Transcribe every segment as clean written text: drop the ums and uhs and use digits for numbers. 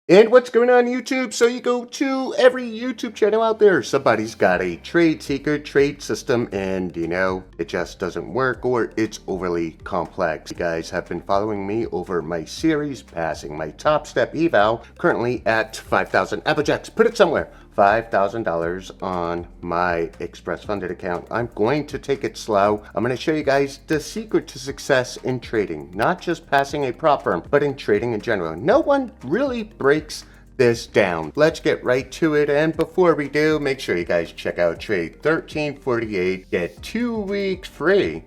And what's going on YouTube? So you go to every YouTube channel out there, somebody's got a trade secret, trade system, and it just doesn't work or it's overly complex. You guys have been following me over my series, passing my top step eval, currently at 5,000 Applejacks. Put it somewhere. $5,000 on my Express Funded account. I'm going to take it slow. I'm going to show you guys the secret to success in trading, not just passing a prop firm, but in trading in general. No one really breaks this down. Let's get right to it. And before we do, make sure you guys check out Trade 1348. Get 2 weeks free.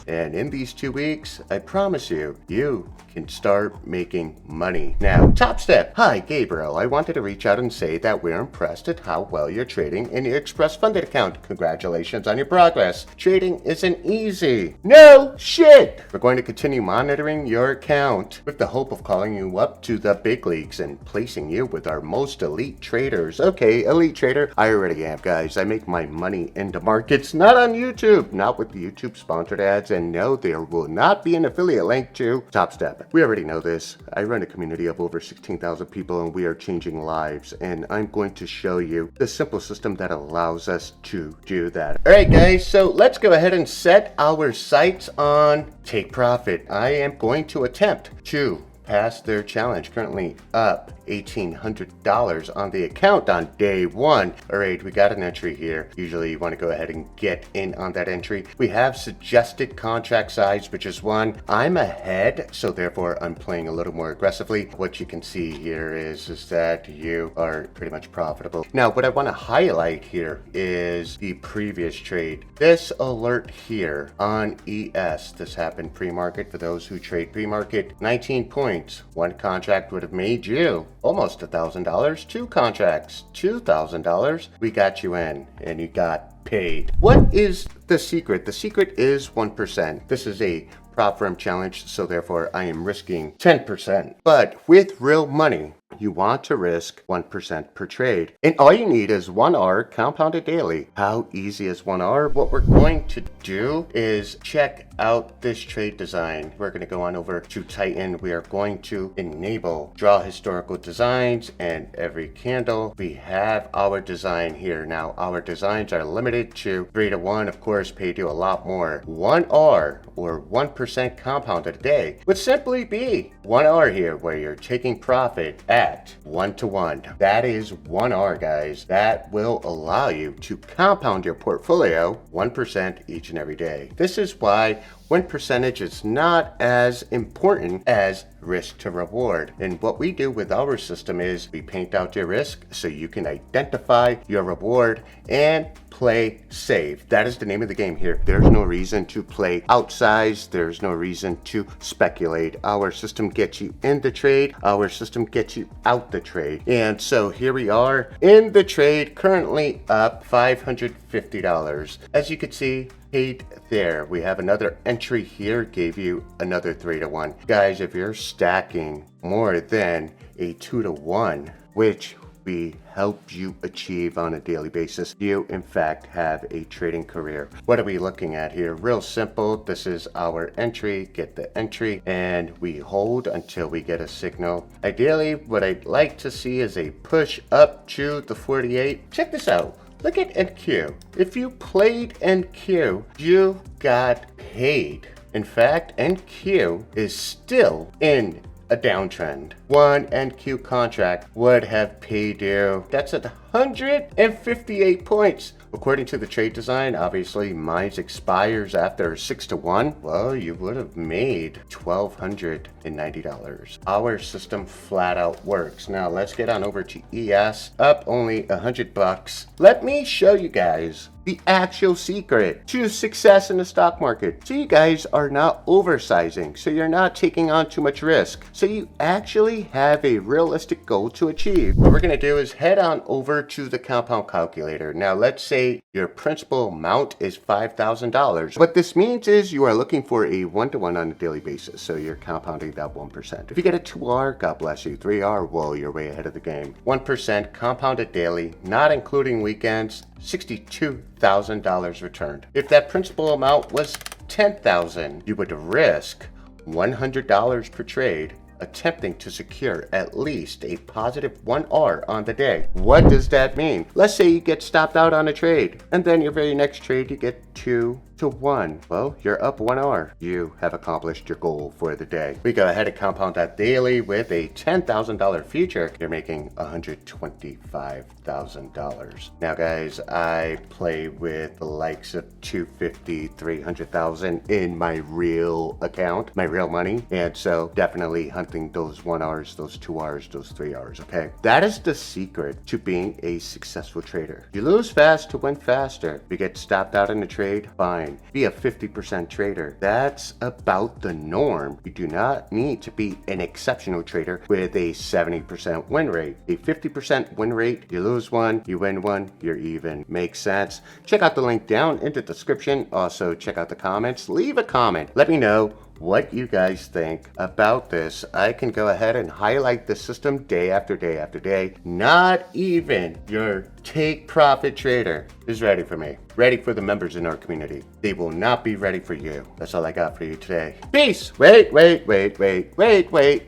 And in these 2 weeks, I promise you, you can start making money. Now, top step. Hi, Gabriel. I wanted to reach out and say that we're impressed at how well you're trading in your Express Funded account. Congratulations on your progress. Trading isn't easy. No shit! We're going to continue monitoring your account with the hope of calling you up to the big leagues and placing you with our most elite traders. Okay, elite trader, I already am, guys. I make my money in the markets, not on YouTube, not with the YouTube sponsored ads, and no, there will not be an affiliate link to Top Step. We already know this. I run a community of over 16,000 people and we are changing lives, and I'm going to show you the simple system that allows us to do that. All right, guys, so let's go ahead and set our sights on take profit. I am going to attempt to pass their challenge, currently up $1,800 on the account on day one. All right, we got an entry here. Usually you want to go ahead and get in on that entry. We have suggested contract size, which is 1. I'm ahead, so therefore I'm playing a little more aggressively. What you can see here is that you are pretty much profitable. Now, what I want to highlight here is the previous trade. This alert here on ES, this happened pre-market. For those who trade pre-market, 19 points. One contract would have made you almost $1,000. 2 contracts, $2,000. We got you in and you got paid. What is the secret? The secret is 1%. This is a prop firm challenge, so therefore I am risking 10%. But with real money, you want to risk 1% per trade. And all you need is 1R compounded daily. How easy is 1R? What we're going to do is check out this trade design. We're going to go on over to Titan. We are going to enable draw historical designs, and every candle we have our design here. Now, our designs are limited to 3 to 1. Of course, paid you a lot more. 1R or 1% compounded a day would simply be 1R here, where you're taking profit at 1 to 1. That is 1R, guys. That will allow you to compound your portfolio 1% each and every day. This is why win percentage is not as important as risk to reward. And what we do with our system is we paint out your risk so you can identify your reward and play safe. That is the name of the game here. There's no reason to play outsized. There's no reason to speculate. Our system gets you in the trade. Our system gets you out the trade. And so here we are in the trade, currently up $550. As you can see, paid there. We have another entry here, gave you another 3 to 1. Guys, if you're stacking more than a 2 to 1, which we help you achieve on a daily basis, you in fact have a trading career. What are we looking at here? Real simple. This is our entry. Get the entry and we hold until we get a signal. Ideally, what I'd like to see is a push up to the 48. Check this out. Look at NQ. If you played NQ, you got paid. In fact, NQ is still in a downtrend. One NQ contract would have paid you, that's at 158 points. According to the trade design, obviously mine expires after 6 to 1. Well, you would have made $1,290. Our system flat out works. Now let's get on over to ES, up only $100. Let me show you guys the actual secret to success in the stock market. So you guys are not oversizing, so you're not taking on too much risk. So you actually have a realistic goal to achieve. What we're gonna do is head on over to the compound calculator. Now let's say your principal amount is $5,000. What this means is you are looking for a 1 to 1 on a daily basis. So you're compounding that 1%. If you get a 2R, God bless you. 3R, well, you're way ahead of the game. 1% compounded daily, not including weekends, $62,000 returned. If that principal amount was $10,000, you would risk $100 per trade attempting to secure at least a positive 1R on the day. What does that mean? Let's say you get stopped out on a trade, and then your very next trade you get 2 to 1. Well, you're up 1R. You have accomplished your goal for the day. We go ahead and compound that daily with a $10,000 future. You're making $125,000. Now guys, I play with the likes of 250, 300,000 in my real account, my real money. And so definitely hunting those 1Rs, those 2Rs, those 3Rs, okay? That is the secret to being a successful trader. You lose fast to win faster. You get stopped out in the trade, fine. Be a 50% trader. That's about the norm. You do not need to be an exceptional trader with a 70% win rate. A 50% win rate, you lose one, you win one, you're even. Makes sense? Check out the link down in the description. Also, check out the comments. Leave a comment. Let me know what you guys think about this. I can go ahead and highlight the system day after day after day. Not even your take profit trader is ready for me. Ready for the members in our community. They will not be ready for you. That's all I got for you today. Peace. Wait.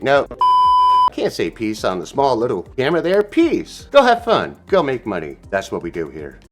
No. Can't say peace on the small little camera there. Peace. Go have fun. Go make money. That's what we do here.